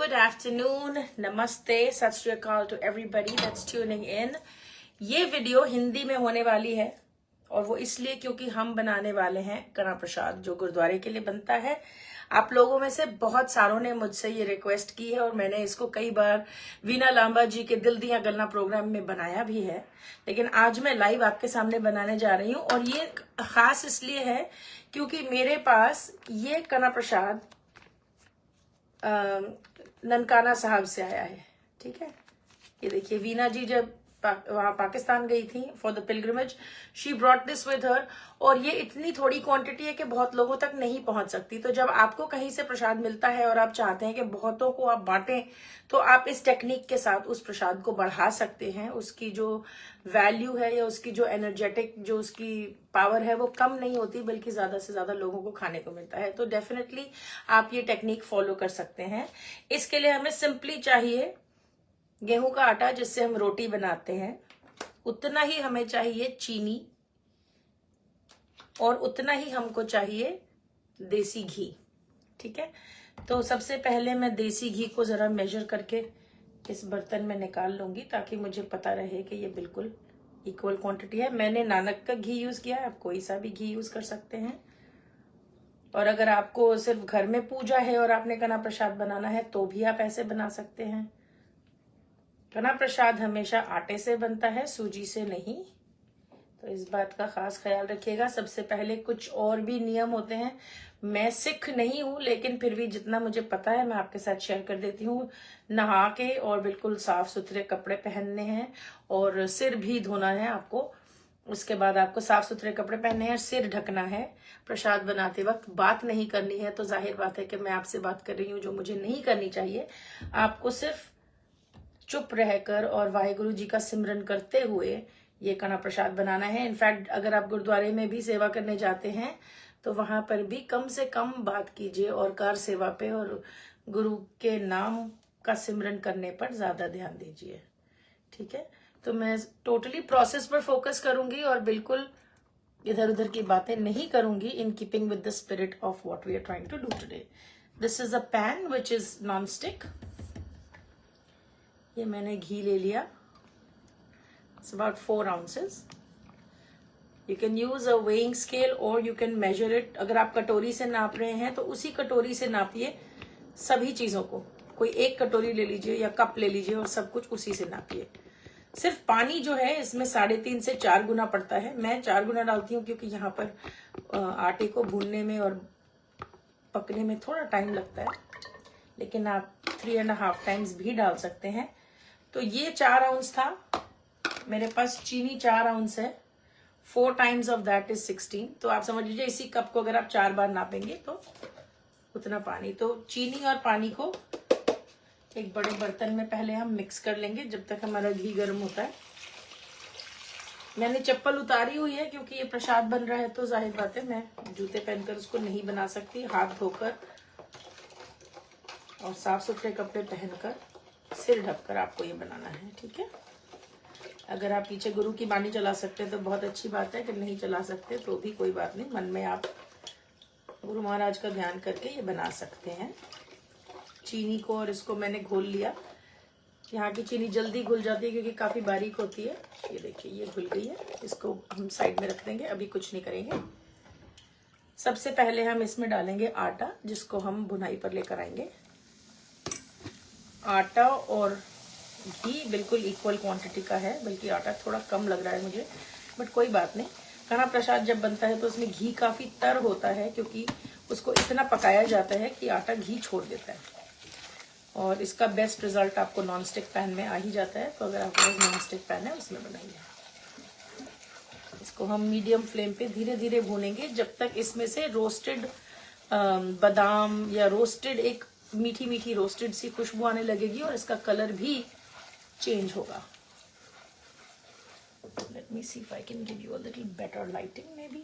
Good afternoon, नमस्ते, सत श्री अकाल to everybody that's tuning in. ये वीडियो हिंदी में होने वाली है और वो इसलिए क्योंकि हम बनाने वाले हैं कणा प्रसाद जो गुरुद्वारे के लिए बनता है। आप लोगों में से बहुत सारों ने मुझसे ये रिक्वेस्ट की है और मैंने इसको कई बार वीना लांबा जी के दिल दिया गलना प्रोग्राम में बनाया भी है, लेकिन आज मैं लाइव आपके सामने बनाने जा रही हूँ। और ये खास इसलिए है क्योंकि मेरे पास ये कणा प्रसाद ननकाना साहब से आया है। ठीक है, ये देखिए, वीना जी जब वहां पाकिस्तान गई थी for the pilgrimage, she brought this with her. और ये इतनी थोड़ी क्वांटिटी है कि बहुत लोगों तक नहीं पहुंच सकती। तो जब आपको कहीं से प्रसाद मिलता है और आप चाहते हैं कि बहुतों को आप बांटें, तो आप इस टेक्निक के साथ उस प्रसाद को बढ़ा सकते हैं। उसकी जो वैल्यू है या उसकी जो एनर्जेटिक जो उसकी पावर है वो कम नहीं होती, बल्कि ज्यादा से ज्यादा लोगों को खाने को मिलता है। तो डेफिनेटली आप ये टेक्निक फॉलो कर सकते हैं। इसके लिए हमें सिंपली चाहिए गेहूं का आटा जिससे हम रोटी बनाते हैं, उतना ही हमें चाहिए चीनी और उतना ही हमको चाहिए देसी घी। ठीक है, तो सबसे पहले मैं देसी घी को जरा मेजर करके इस बर्तन में निकाल लूंगी ताकि मुझे पता रहे कि ये बिल्कुल इक्वल क्वांटिटी है। मैंने नानक का घी यूज किया है, आप कोई सा भी घी यूज कर सकते हैं। और अगर आपको सिर्फ घर में पूजा है और आपने कणा प्रसाद बनाना है तो भी आप ऐसे बना सकते हैं। कणा प्रसाद हमेशा आटे से बनता है, सूजी से नहीं, तो इस बात का खास ख्याल रखिएगा। सबसे पहले कुछ और भी नियम होते हैं। मैं सिख नहीं हूं, लेकिन फिर भी जितना मुझे पता है मैं आपके साथ शेयर कर देती हूँ। नहा के और बिल्कुल साफ सुथरे कपड़े पहनने हैं और सिर भी धोना है आपको। उसके बाद आपको साफ सुथरे कपड़े पहनने हैं, सिर ढकना है। प्रसाद बनाते वक्त बात नहीं करनी है, तो जाहिर बात है कि मैं आपसे बात कर रही हूँ जो मुझे नहीं करनी चाहिए। आपको सिर्फ चुप रहकर और वाहेगुरु जी का सिमरन करते हुए ये कणा प्रसाद बनाना है। इनफैक्ट अगर आप गुरुद्वारे में भी सेवा करने जाते हैं तो वहां पर भी कम से कम बात कीजिए और कार सेवा पे और गुरु के नाम का सिमरन करने पर ज्यादा ध्यान दीजिए। ठीक है, तो मैं टोटली प्रोसेस पर फोकस करूंगी और बिल्कुल इधर उधर की बातें नहीं करूंगी, in keeping with the spirit of what we are trying to do today. This is a pan which is non stick. ये मैंने घी ले लिया, it's about 4 ounces. You can use a weighing scale or you can measure it. अगर आप कटोरी से नाप रहे हैं तो उसी कटोरी से नापिए सभी चीजों को। कोई एक कटोरी ले लीजिए या कप ले लीजिए और सब कुछ उसी से नापिए। सिर्फ पानी जो है इसमें 3.5 से 4 गुना पड़ता है। मैं 4 गुना डालती हूँ क्योंकि यहाँ पर आटे को भूनने में और पकने में थोड़ा टाइम लगता है, लेकिन आप 3.5 टाइम्स भी डाल सकते हैं। तो ये 4 आउंस था मेरे पास। चीनी 4 आउंस है, 4 टाइम्स ऑफ दैट इज 16। तो आप समझ लीजिए इसी कप को अगर आप 4 बार नापेंगे तो उतना पानी। तो चीनी और पानी को एक बड़े बर्तन में पहले हम मिक्स कर लेंगे जब तक हमारा घी गर्म होता है। मैंने चप्पल उतारी हुई है क्योंकि ये प्रसाद बन रहा है, तो जाहिर बात है मैं जूते पहनकर उसको नहीं बना सकती। हाथ धोकर और साफ सुथरे कपड़े पहनकर सिर ढककर आपको ये बनाना है। ठीक है, अगर आप पीछे गुरु की बानी चला सकते हैं तो बहुत अच्छी बात है, कि नहीं चला सकते तो भी कोई बात नहीं, मन में आप गुरु महाराज का ध्यान करके ये बना सकते हैं। चीनी को और इसको मैंने घोल लिया। यहाँ की चीनी जल्दी घुल जाती है क्योंकि काफी बारीक होती है। ये देखिए ये घुल गई है, इसको हम साइड में रख देंगे, अभी कुछ नहीं करेंगे। सबसे पहले हम इसमें डालेंगे आटा जिसको हम भुनाई पर लेकर आएंगे। आटा और घी बिल्कुल इक्वल क्वांटिटी का है, बल्कि आटा थोड़ा कम लग रहा है मुझे, बट कोई बात नहीं। कणा प्रसाद जब बनता है तो उसमें घी काफी तर होता है क्योंकि उसको इतना पकाया जाता है कि आटा घी छोड़ देता है। और इसका बेस्ट रिजल्ट आपको नॉन स्टिक पैन में आ ही जाता है। तो अगर आपके पास नॉन स्टिक पैन है उसमें बनाइए। इसको हम मीडियम फ्लेम पे धीरे धीरे भूनेंगे जब तक इसमें से रोस्टेड बादाम या रोस्टेड एक मीठी मीठी रोस्टेड सी खुशबू आने लगेगी और इसका कलर भी चेंज होगा। Let me see if I can give you a little better lighting maybe.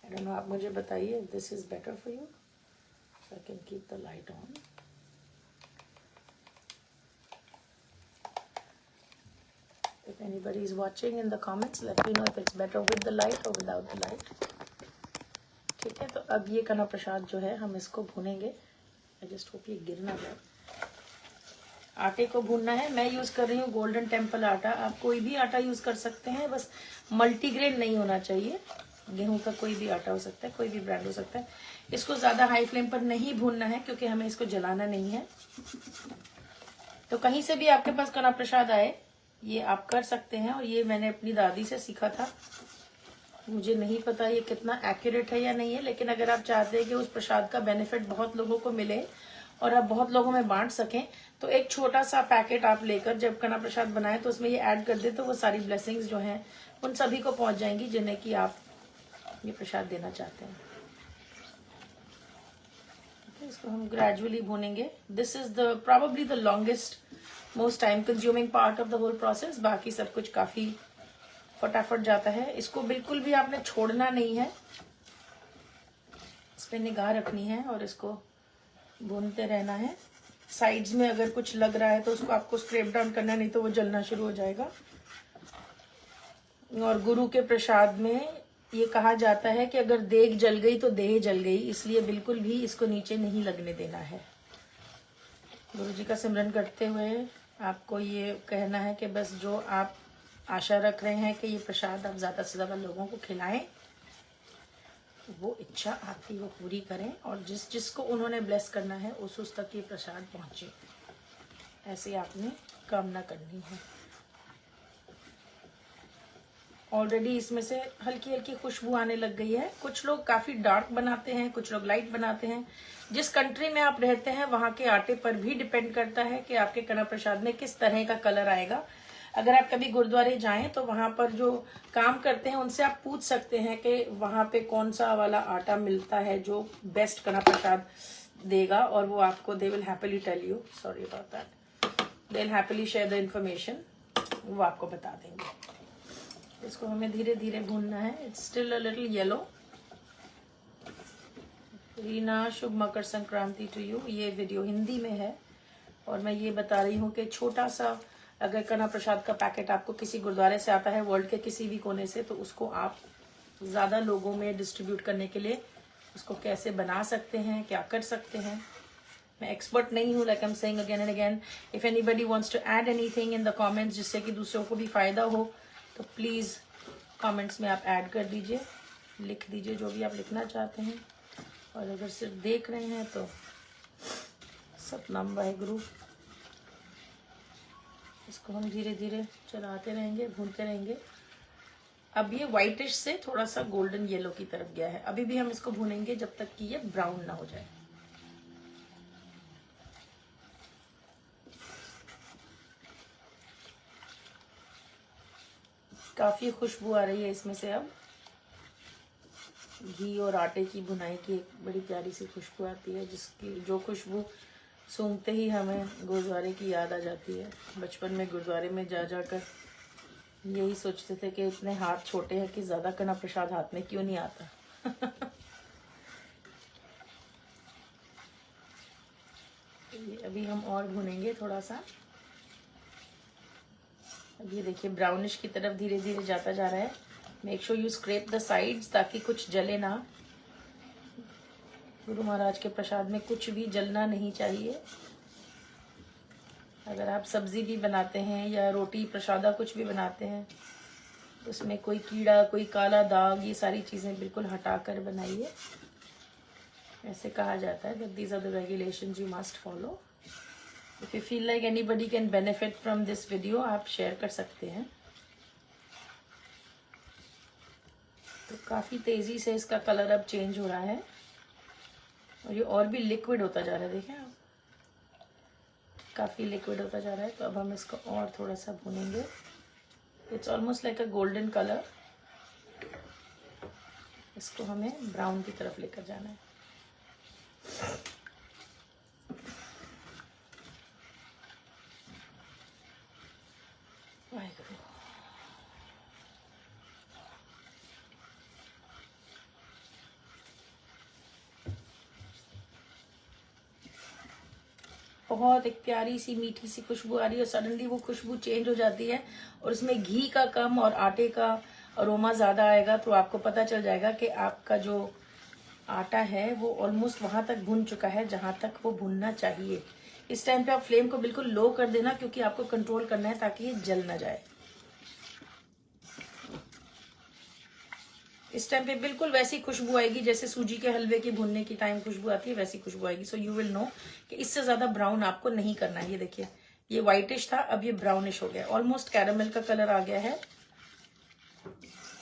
I don't know, आप मुझे बताइए if this is better for you, so I can keep the light on. If anybody is watching in the comments, let me know if it's better with the light or without the light. है। तो अब ये कना प्रसाद जो है हम इसको भूनेंगे। आई जस्ट होप ये गिर ना जाए। आटे को भूनना है। मैं यूज कर रही हूँ गोल्डन टेम्पल आटा। आप कोई भी आटा यूज कर सकते हैं, बस मल्टीग्रेन नहीं होना चाहिए। गेहूं का कोई भी आटा हो सकता है, कोई भी ब्रांड हो सकता है। इसको ज्यादा हाई फ्लेम पर नहीं भूनना है क्योंकि हमें इसको जलाना नहीं है। तो कहीं से भी आपके पास कना प्रसाद आए, ये आप कर सकते हैं। और ये मैंने अपनी दादी से सीखा था। मुझे नहीं पता ये कितना एक्यूरेट है या नहीं है, लेकिन अगर आप चाहते हैं कि उस प्रसाद का बेनिफिट बहुत लोगों को मिले और आप बहुत लोगों में बांट सकें, तो एक छोटा सा पैकेट आप लेकर जब कना प्रसाद बनाए तो उसमें ये ऐड कर दे, तो वो सारी ब्लेसिंग्स जो हैं उन सभी को पहुंच जाएंगी जिन्हें कि आप ये प्रसाद देना चाहते हैं। इसको हम ग्रेजुअली भूनेंगे। This is the probably the longest most time consuming part of the whole process. बाकी सब कुछ काफी फटाफट जाता है। इसको बिल्कुल भी आपने छोड़ना नहीं है, इस पे निगाह रखनी है और इसको भूनते रहना है। साइड्स में अगर कुछ लग रहा है तो उसको आपको स्क्रैप डाउन करना, नहीं तो वो जलना शुरू हो जाएगा। और गुरु के प्रसाद में ये कहा जाता है कि अगर देग जल गई तो देह जल गई, इसलिए बिल्कुल भी इसको नीचे नहीं लगने देना है। गुरु जी का सिमरन करते हुए आपको ये कहना है कि बस जो आप आशा रख रहे हैं कि ये प्रसाद आप ज्यादा से ज्यादा लोगों को खिलाएं, वो इच्छा आपकी वो पूरी करें और जिस जिसको उन्होंने ब्लेस करना है उस तक ये प्रसाद पहुंचे, ऐसे आपने कामना करनी है। ऑलरेडी इसमें से हल्की हल्की खुशबू आने लग गई है। कुछ लोग काफी डार्क बनाते हैं, कुछ लोग लाइट बनाते हैं। जिस कंट्री में आप रहते हैं वहां के आटे पर भी डिपेंड करता है कि आपके कना प्रसाद में किस तरह का कलर आएगा। अगर आप कभी गुरुद्वारे जाएं तो वहां पर जो काम करते हैं उनसे आप पूछ सकते हैं कि वहां पे कौन सा वाला आटा मिलता है जो बेस्ट कना प्रसाद देगा, और वो आपको they will happily tell you, sorry about that, they will happily share the information, वो आपको बता देंगे। इसको हमें धीरे धीरे भूनना है। It's still a little yellow. Reena, शुभ मकर संक्रांति टू यू। ये वीडियो हिंदी में है और मैं ये बता रही हूँ कि छोटा सा अगर कना प्रसाद का पैकेट आपको किसी गुरुद्वारे से आता है वर्ल्ड के किसी भी कोने से, तो उसको आप ज्यादा लोगों में डिस्ट्रीब्यूट करने के लिए उसको कैसे बना सकते हैं, क्या कर सकते हैं। मैं एक्सपर्ट नहीं हूँ, like I am saying again and again. If anybody wants to add anything in the comments जिससे कि दूसरों को भी फायदा हो, तो प्लीज कमेंट्स में आप ऐड कर दीजिए, लिख दीजिए जो भी आप लिखना चाहते हैं। और अगर सिर्फ देख रहे हैं तो सतनाम वाहेगुरु। इसको हम धीरे धीरे चलाते रहेंगे, भूनते रहेंगे। अब ये व्हाइटिश से थोड़ा सा गोल्डन येलो की तरफ गया है। अभी भी हम इसको भूनेंगे जब तक कि ये ब्राउन ना हो जाए। काफी खुशबू आ रही है इसमें से। अब घी और आटे की भुनाई की एक बड़ी प्यारी सी खुशबू आती है, जिसकी जो खुशबू सूंघते ही हमें गुरुद्वारे की याद आ जाती है। बचपन में गुरुद्वारे में जा जाकर यही सोचते थे कि इतने हाथ छोटे हैं कि ज्यादा कना प्रसाद हाथ में क्यों नहीं आता। ये अभी हम और भुनेंगे थोड़ा सा। अब ये देखिए ब्राउनिश की तरफ धीरे धीरे जाता जा रहा है। Make sure you scrap the sides ताकि कुछ जले ना। गुरु महाराज के प्रसाद में कुछ भी जलना नहीं चाहिए। अगर आप सब्जी भी बनाते हैं या रोटी प्रसादा कुछ भी बनाते हैं, उसमें कोई कीड़ा, कोई काला दाग, ये सारी चीजें बिल्कुल हटाकर बनाइए। ऐसे कहा जाता है that these are the regulations you must follow. If you feel like anybody can benefit from this video, आप शेयर कर सकते हैं। तो काफी तेजी से इसका कलर अब चेंज हो रहा है और ये और भी लिक्विड होता जा रहा है। देखें आप, काफी लिक्विड होता जा रहा है। तो अब हम इसको और थोड़ा सा भूनेंगे। It's almost like a golden colour. इसको हमें ब्राउन की तरफ लेकर जाना है। वाहेगुरु। बहुत एक प्यारी सी मीठी सी खुशबू आ रही है और सडनली वो खुशबू चेंज हो जाती है और उसमें घी का कम और आटे का अरोमा ज्यादा आएगा। तो आपको पता चल जाएगा कि आपका जो आटा है वो ऑलमोस्ट वहां तक भुन चुका है जहां तक वो भुनना चाहिए। इस टाइम पे आप फ्लेम को बिल्कुल लो कर देना, क्योंकि आपको कंट्रोल करना है ताकि ये जल ना जाए। इस टाइम पे बिल्कुल वैसी खुशबू आएगी जैसे सूजी के हलवे की भुनने की टाइम खुशबू आती है, वैसी खुशबू आएगी। सो यू विल नो कि इससे ज्यादा ब्राउन आपको नहीं करना है। ये देखिए, ये व्हाइटिश था, अब ये ब्राउनिश हो गया, ऑलमोस्ट कैरामल का कलर आ गया है।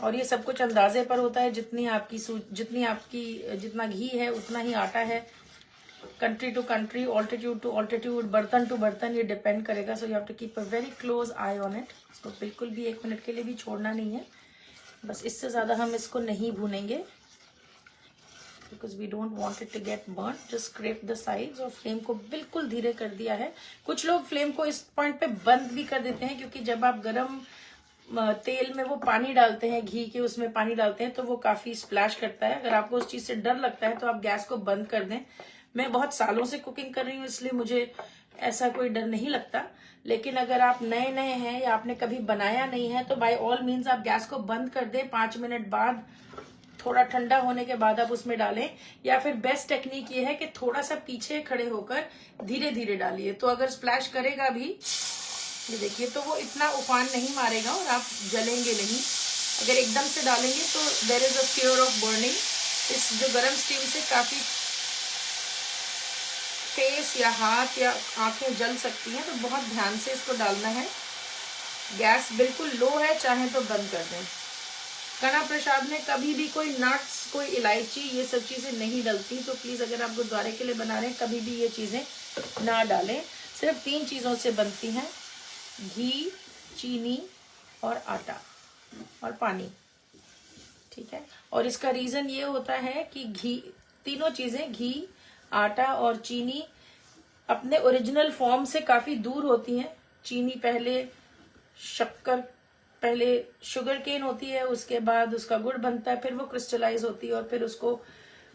और ये सब कुछ अंदाजे पर होता है, जितना घी है उतना ही आटा है। Country to country, altitude to altitude, बर्तन टू बर्तन, ये डिपेंड करेगा। So you have to keep a very close eye on it. इसको बिल्कुल भी 1 मिनट के लिए भी छोड़ना नहीं है। बस इससे ज्यादा हम इसको नहीं भूनेंगे, because we don't want it to get burn. Just scrap the sides. और फ्लेम को बिल्कुल धीरे कर दिया है। कुछ लोग फ्लेम को इस पॉइंट पे बंद भी कर देते हैं, क्योंकि जब आप गरम तेल में वो पानी डालते हैं, घी के उसमें पानी डालते हैं, तो वो काफी स्प्लैश करता है। अगर आपको उस चीज से डर लगता है तो आप गैस को बंद कर दें। मैं बहुत सालों से कुकिंग कर रही हूँ, इसलिए मुझे ऐसा कोई डर नहीं लगता। लेकिन अगर आप नए नए हैं या आपने कभी बनाया नहीं है तो बाय ऑल मीन्स आप गैस को बंद कर दें। 5 मिनट बाद, थोड़ा ठंडा होने के बाद आप उसमें डालें। या फिर बेस्ट टेक्निक ये है कि थोड़ा सा पीछे खड़े होकर धीरे धीरे डालिए, तो अगर स्प्लैश करेगा भी, ये देखिए, तो वो इतना उफान नहीं मारेगा और आप जलेंगे नहीं। अगर एकदम से डालेंगे तो there is a fear of burning. इस जो गरम स्टीम से काफी फेस या हाथ या आंखें जल सकती हैं, तो बहुत ध्यान से इसको डालना है। गैस बिल्कुल लो है, चाहे तो बंद कर दें। कणा प्रसाद में कभी भी कोई नट्स, कोई इलायची, ये सब चीजें नहीं डलती। तो प्लीज अगर आप गुरुद्वारे के लिए बना रहे हैं, कभी भी ये चीजें ना डालें। सिर्फ 3 चीजों से बनती हैं, घी, चीनी और आटा और पानी। ठीक है। और इसका रीजन ये होता है कि घी, तीनों चीजें, घी, आटा और चीनी, अपने ओरिजिनल फॉर्म से काफी दूर होती हैं। चीनी पहले शुगर केन होती है, उसके बाद उसका गुड़ बनता है, फिर वो क्रिस्टलाइज होती है और फिर उसको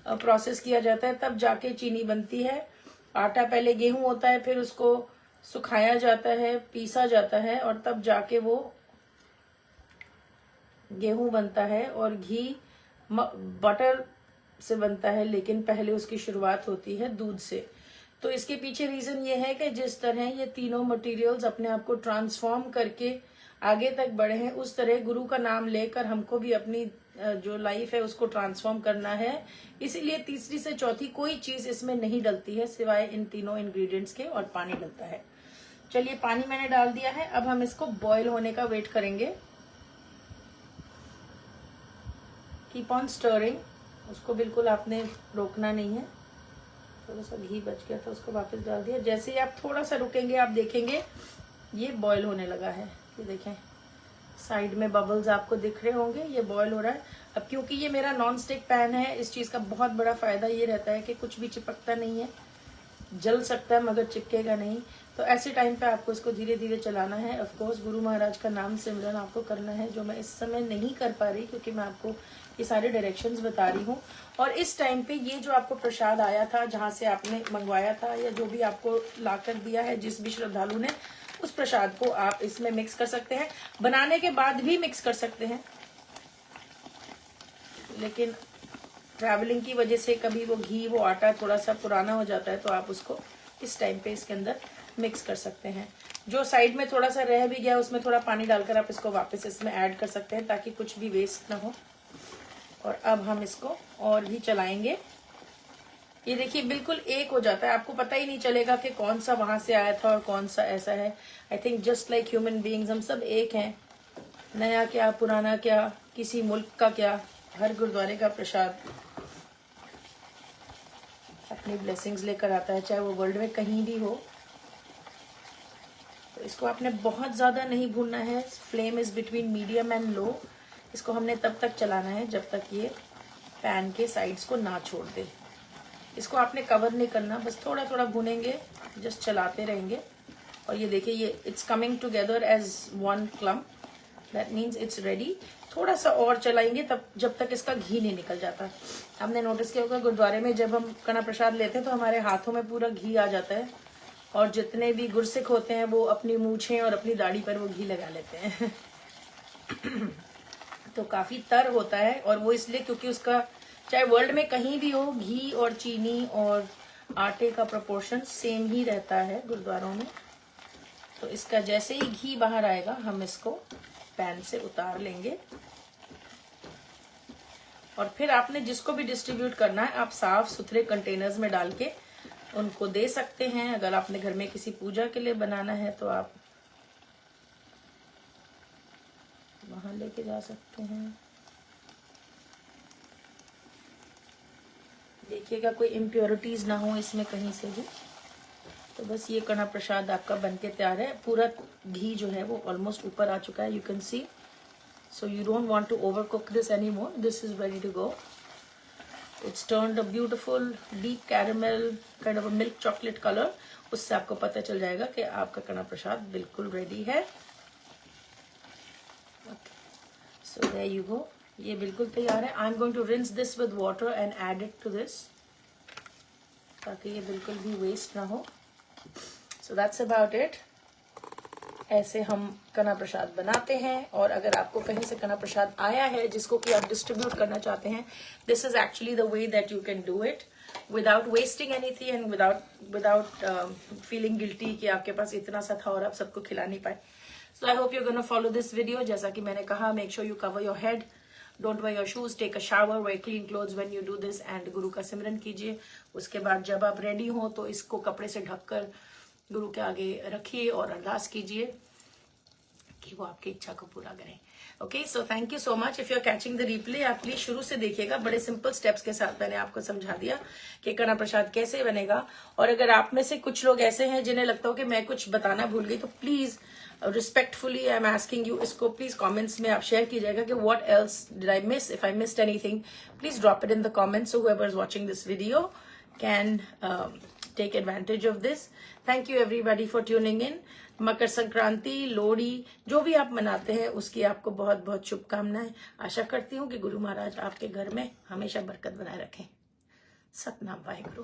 प्रोसेस किया जाता है, तब जाके चीनी बनती है। आटा पहले गेहूं होता है, फिर उसको सुखाया जाता है, पीसा जाता है और तब जाके वो गेहूं बनता है। और घी बटर से बनता है, लेकिन पहले उसकी शुरुआत होती है दूध से। तो इसके पीछे रीजन ये है कि जिस तरह ये तीनों मटेरियल्स अपने आप को ट्रांसफॉर्म करके आगे तक बढ़े हैं, उस तरह गुरु का नाम लेकर हमको भी अपनी जो लाइफ है उसको ट्रांसफॉर्म करना है। इसीलिए तीसरी से चौथी कोई चीज इसमें नहीं डलती है सिवाय इन तीनों इंग्रेडिएंट्स के, और पानी डलता है। चलिए, पानी मैंने डाल दिया है। अब हम इसको बॉईल होने का वेट करेंगे। कीप ऑन स्टरिंग, उसको बिल्कुल आपने रोकना नहीं है। थोड़ा सा घी बच गया था, उसको वापस डाल दिया। जैसे ही आप थोड़ा सा रुकेंगे, आप देखेंगे ये बॉईल होने लगा है। ये देखें, साइड में बबल्स आपको दिख रहे होंगे, ये बॉईल हो रहा है। अब क्योंकि ये मेरा नॉन स्टिक पैन है, इस चीज का बहुत बड़ा फायदा ये रहता है कि कुछ भी चिपकता नहीं है। जल सकता है मगर चिपकेगा नहीं। तो ऐसे टाइम पे आपको इसको धीरे धीरे चलाना है। ऑफ कोर्स गुरु महाराज का नाम सिमरन आपको करना है, जो मैं इस समय नहीं कर पा रही क्योंकि मैं आपको ये सारे डायरेक्शंस बता रही हूँ। और इस टाइम पे ये जो आपको प्रसाद आया था, जहाँ से आपने मंगवाया था या जो भी आपको लाकर दिया है जिस भी श्रद्धालु ने, उस प्रसाद को आप इसमें मिक्स कर सकते हैं। बनाने के बाद भी मिक्स कर सकते हैं, लेकिन ट्रैवलिंग की वजह से कभी वो घी, वो आटा थोड़ा सा पुराना हो जाता है, तो आप उसको इस टाइम पे इसके अंदर मिक्स कर सकते हैं। जो साइड में थोड़ा सा रह भी गया, उसमें थोड़ा पानी डालकर आप इसको वापस इसमें ऐड कर सकते हैं, ताकि कुछ भी वेस्ट ना हो। और अब हम इसको और भी चलाएंगे। ये देखिए, बिल्कुल एक हो जाता है, आपको पता ही नहीं चलेगा कि कौन सा वहां से आया था और कौन सा ऐसा है। I think just like human beings, हम सब एक हैं। नया क्या, पुराना क्या, किसी मुल्क का क्या, हर गुरुद्वारे का प्रसाद अपनी ब्लेसिंग्स लेकर आता है, चाहे वो वर्ल्ड में कहीं भी हो। तो इसको आपने बहुत ज्यादा नहीं भूनना है। Flame is between medium and low. इसको हमने तब तक चलाना है जब तक ये पैन के साइड्स को ना छोड़ दे। इसको आपने कवर नहीं करना, बस थोड़ा थोड़ा भूनेंगे, जस्ट चलाते रहेंगे। और ये देखिए, ये it's coming together as one clump, that means it's ready. थोड़ा सा और चलाएंगे तब, जब तक इसका घी नहीं निकल जाता। हमने नोटिस किया होगा, गुरुद्वारे में जब हम कणा प्रसाद लेते हैं तो हमारे हाथों में पूरा घी आ जाता है, और जितने भी गुरसिख होते हैं वो अपनी मूछें और अपनी दाढ़ी पर वो घी लगा लेते हैं। तो काफी तर होता है, और वो इसलिए क्योंकि उसका चाहे वर्ल्ड में कहीं भी हो, घी और चीनी और आटे का प्रोपोर्शन सेम ही रहता है गुरुद्वारों में। तो इसका जैसे ही घी बाहर आएगा हम इसको पैन से उतार लेंगे। और फिर आपने जिसको भी डिस्ट्रीब्यूट करना है आप साफ सुथरे कंटेनर्स में डाल के उनको दे सकते हैं। अगर आपने घर में किसी पूजा के लिए बनाना है तो आप वहां लेके जा सकते हैं। देखिएगा कोई इम्प्योरिटीज ना हो इसमें कहीं से भी। तो बस ये कणा प्रसाद आपका बनके तैयार है। पूरा घी जो है वो ऑलमोस्ट ऊपर आ चुका है, you can see. So you don't want to over cook this any more, this is ready to go. It's turned a beautiful deep caramel kind of a milk chocolate colour. उससे आपको पता चल जाएगा कि आपका कणा प्रसाद बिल्कुल रेडी है। सो देयर यू गो, ये बिल्कुल तैयार है। I am going to rinse this with water and add it to this, ताकि ये बिल्कुल भी वेस्ट ना हो। So that's about it. ऐसे हम कणा प्रसाद बनाते हैं। और अगर आपको कहीं से कणा प्रसाद आया है जिसको कि आप डिस्ट्रीब्यूट करना चाहते हैं, this is actually the way that you can do it without wasting anything and without feeling guilty कि आपके पास इतना सा था और आप सबको खिला नहीं पाए। So I hope you gonna follow this video. जैसा कि मैंने कहा, make sure you cover your head, don't wear your shoes, take a shower, wear clean clothes when you do this and Guru का सिमरन कीजिए। उसके बाद जब आप रेडी हो तो इसको कपड़े से ढककर गुरु के आगे रखिए और अरदास कीजिए कि वो आपकी इच्छा को पूरा करें। Okay, so thank you so much. If you are catching the replay, आप प्लीज शुरू से देखिएगा। बड़े सिंपल स्टेप्स के साथ मैंने आपको समझा दिया कि कणा प्रसाद कैसे बनेगा। और अगर आप में से कुछ लोग ऐसे हैं जिन्हें लगता हो कि मैं कुछ बताना भूल गई, तो please respectfully I am asking you, इसको प्लीज कमेंट्स में आप शेयर कीजिएगा कि what else did I miss. If I missed anything please drop it in the comments, so whoever is watching this video can take advantage of this. Thank you everybody for tuning in. Makar Sankranti, Lohri, जो भी आप मनाते हैं उसकी आपको बहुत बहुत शुभकामनाएं। आशा करती हूँ कि गुरु महाराज आपके घर में हमेशा बरकत बनाए रखें। सतनाम वाहेगुरु।